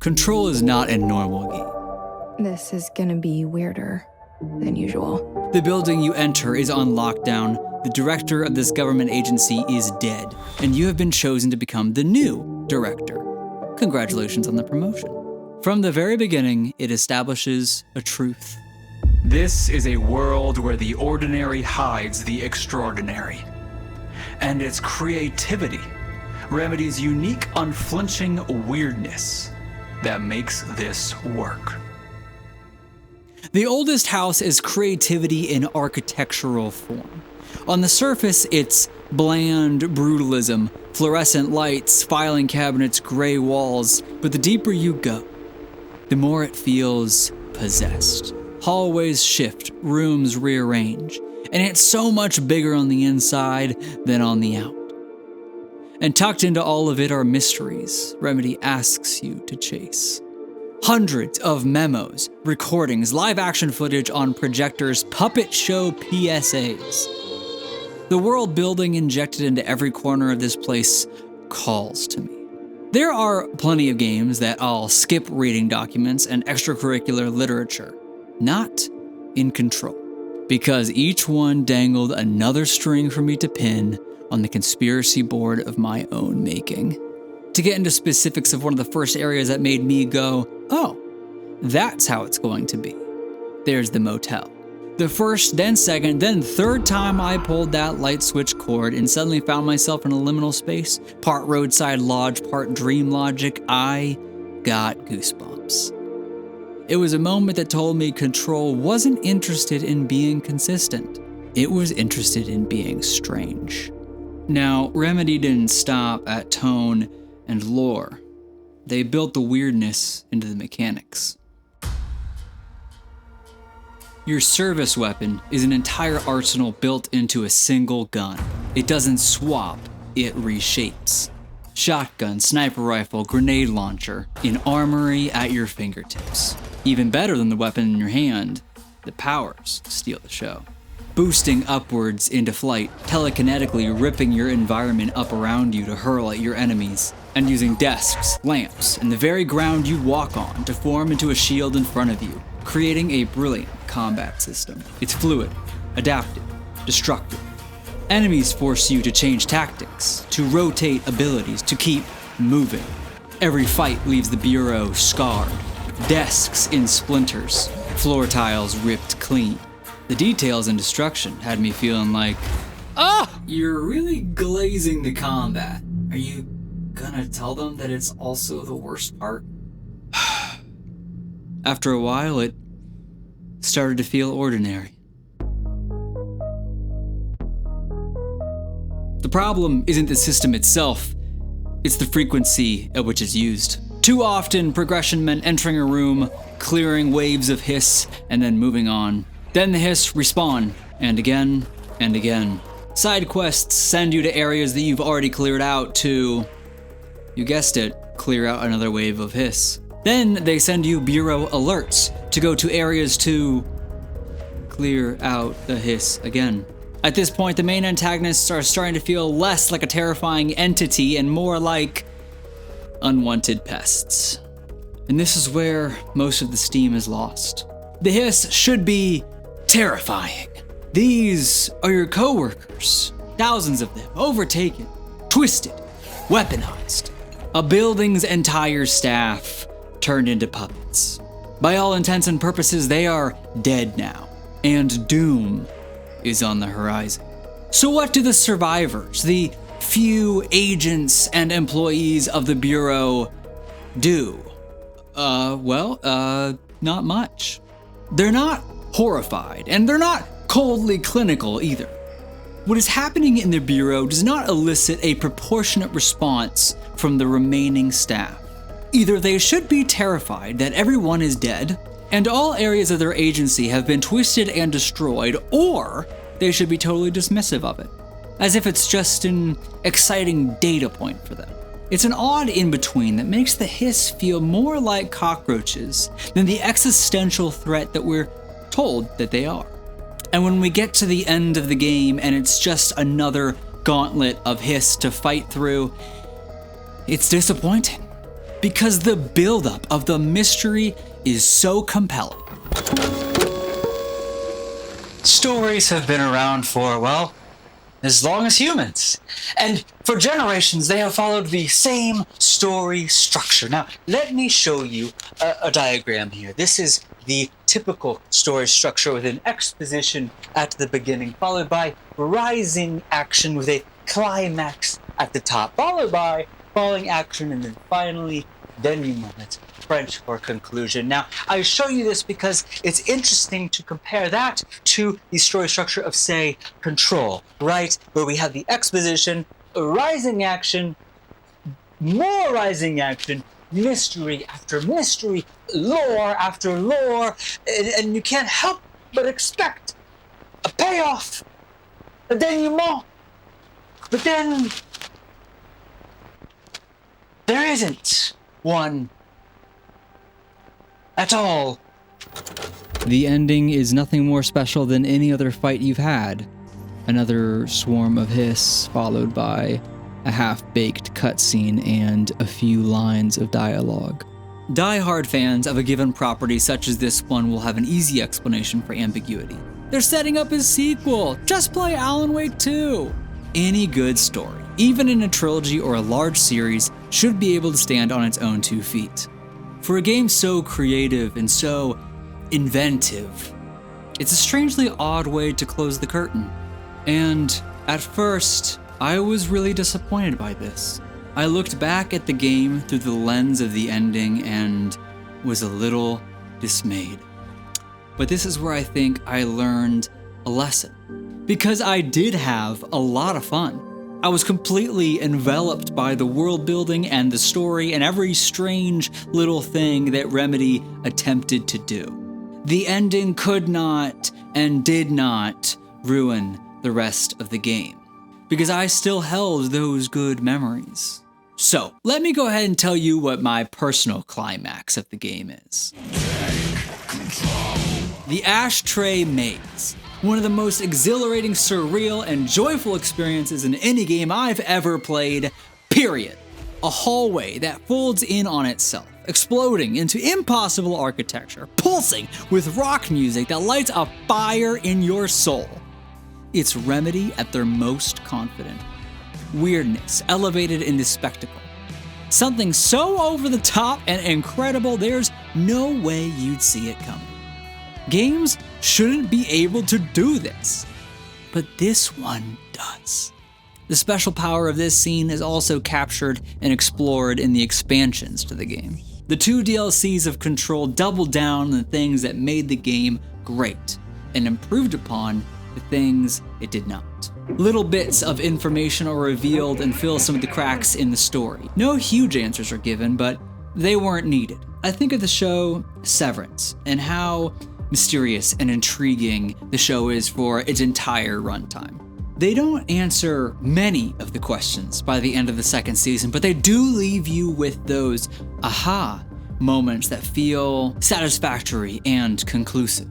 Control is not a normal game. This is gonna be weirder than usual. The building you enter is on lockdown, the director of this government agency is dead, and you have been chosen to become the new director. Congratulations on the promotion. From the very beginning, it establishes a truth. This is a world where the ordinary hides the extraordinary. And its creativity, Remedy's unique, unflinching weirdness, that makes this work. The oldest house is creativity in architectural form. On the surface, it's bland brutalism, fluorescent lights, filing cabinets, gray walls, but the deeper you go, the more it feels possessed. Hallways shift, rooms rearrange, and it's so much bigger on the inside than on the out. And tucked into all of it are mysteries Remedy asks you to chase. Hundreds of memos, recordings, live-action footage on projectors, puppet show PSAs. The world building injected into every corner of this place calls to me. There are plenty of games that I'll skip reading documents and extracurricular literature. Not in Control, because each one dangled another string for me to pin on the conspiracy board of my own making. To get into specifics of one of the first areas that made me go, oh, that's how it's going to be. There's the motel. The first, then second, then third time I pulled that light switch cord and suddenly found myself in a liminal space, part roadside lodge, part dream logic, I got goosebumps. It was a moment that told me Control wasn't interested in being consistent. It was interested in being strange. Now, Remedy didn't stop at tone and lore. They built the weirdness into the mechanics. Your service weapon is an entire arsenal built into a single gun. It doesn't swap, it reshapes. Shotgun, sniper rifle, grenade launcher, an armory at your fingertips. Even better than the weapon in your hand, the powers steal the show. Boosting upwards into flight, telekinetically ripping your environment up around you to hurl at your enemies, and using desks, lamps, and the very ground you walk on to form into a shield in front of you, creating a brilliant combat system. It's fluid, adaptive, destructive. Enemies force you to change tactics, to rotate abilities, to keep moving. Every fight leaves the Bureau scarred, desks in splinters, floor tiles ripped clean. The details and destruction had me feeling like, you're really glazing the combat. Are you gonna tell them that it's also the worst part? After a while, it started to feel ordinary. The problem isn't the system itself, it's the frequency at which it's used. Too often, progression meant entering a room, clearing waves of hiss, and then moving on. Then the hiss respawn, and again, and again. Side quests send you to areas that you've already cleared out to, you guessed it, clear out another wave of hiss. Then they send you Bureau alerts to go to areas to clear out the hiss again. At this point, the main antagonists are starting to feel less like a terrifying entity and more like unwanted pests. And this is where most of the steam is lost. The hiss should be terrifying. These are your coworkers. Thousands of them, overtaken, twisted, weaponized. A building's entire staff turned into puppets. By all intents and purposes, they are dead now, and doom is on the horizon. So what do the survivors, the few agents and employees of the Bureau, do? Not much. They're not horrified, and they're not coldly clinical either. What is happening in the Bureau does not elicit a proportionate response from the remaining staff. Either they should be terrified that everyone is dead, and all areas of their agency have been twisted and destroyed, or they should be totally dismissive of it, as if it's just an exciting data point for them. It's an odd in-between that makes the hiss feel more like cockroaches than the existential threat that we're told that they are. And when we get to the end of the game and it's just another gauntlet of hiss to fight through, it's disappointing. Because the buildup of the mystery is so compelling. Stories have been around for, well, as long as humans. And for generations, they have followed the same story structure. Now, let me show you a diagram here. This is the typical story structure with an exposition at the beginning, followed by rising action with a climax at the top, followed by falling action, and then finally denouement, French for conclusion. Now, I show you this because it's interesting to compare that to the story structure of, say, Control, right? Where we have the exposition, rising action, more rising action, mystery after mystery, lore after lore, and you can't help but expect a payoff, a denouement. But then there isn't one at all. The ending is nothing more special than any other fight you've had. Another swarm of hiss, followed by a half-baked cutscene and a few lines of dialogue. Die-hard fans of a given property such as this one will have an easy explanation for ambiguity. They're setting up a sequel. Just play Alan Wake 2. Any good story, even in a trilogy or a large series, should be able to stand on its own 2 feet. For a game so creative and so inventive, it's a strangely odd way to close the curtain. And at first, I was really disappointed by this. I looked back at the game through the lens of the ending and was a little dismayed. But this is where I think I learned a lesson. Because I did have a lot of fun. I was completely enveloped by the world building and the story and every strange little thing that Remedy attempted to do. The ending could not and did not ruin the rest of the game, because I still held those good memories. So, let me go ahead and tell you what my personal climax of the game is. The Ashtray Maze. One of the most exhilarating, surreal, and joyful experiences in any game I've ever played, period. A hallway that folds in on itself, exploding into impossible architecture, pulsing with rock music that lights a fire in your soul. It's Remedy at their most confident. Weirdness elevated into spectacle. Something so over the top and incredible, there's no way you'd see it coming. Games shouldn't be able to do this, but this one does. The special power of this scene is also captured and explored in the expansions to the game. The 2 DLCs of Control doubled down on the things that made the game great and improved upon the things it did not. Little bits of information are revealed and fill some of the cracks in the story. No huge answers are given, but they weren't needed. I think of the show Severance and how mysterious and intriguing the show is for its entire runtime. They don't answer many of the questions by the end of the 2nd season, but they do leave you with those aha moments that feel satisfactory and conclusive.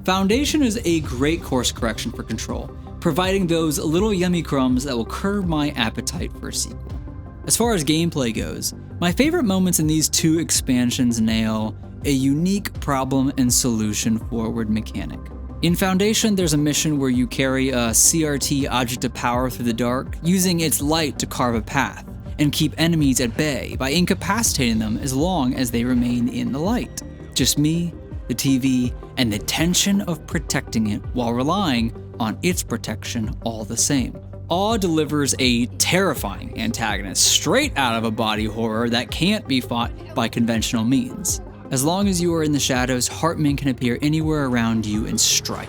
Foundation is a great course correction for Control, providing those little yummy crumbs that will curb my appetite for a sequel. As far as gameplay goes, my favorite moments in these 2 expansions nail a unique problem and solution forward mechanic. In Foundation, there's a mission where you carry a CRT object of power through the dark, using its light to carve a path, and keep enemies at bay by incapacitating them as long as they remain in the light. Just me, the TV, and the tension of protecting it while relying on its protection all the same. Awe delivers a terrifying antagonist straight out of a body horror that can't be fought by conventional means. As long as you are in the shadows, Heartman can appear anywhere around you and strike.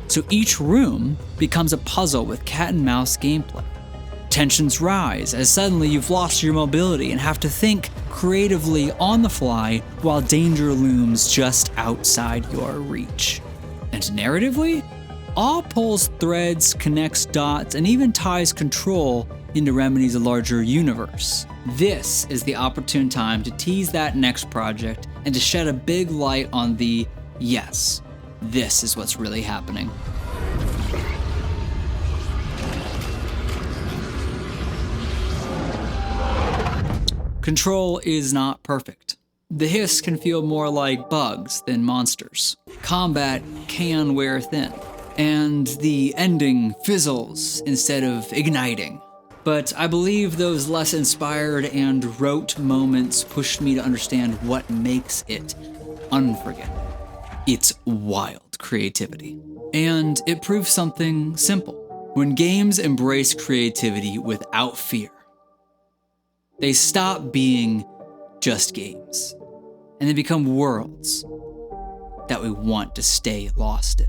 So each room becomes a puzzle with cat and mouse gameplay. Tensions rise as suddenly you've lost your mobility and have to think creatively on the fly while danger looms just outside your reach. And narratively, Awe pulls threads, connects dots, and even ties Control into Remedy's larger universe. This is the opportune time to tease that next project and to shed a big light on the, yes, this is what's really happening. Control is not perfect. The hiss can feel more like bugs than monsters. Combat can wear thin, and the ending fizzles instead of igniting. But I believe those less inspired and rote moments pushed me to understand what makes it unforgettable. It's wild creativity. And it proves something simple. When games embrace creativity without fear, they stop being just games, and they become worlds that we want to stay lost in.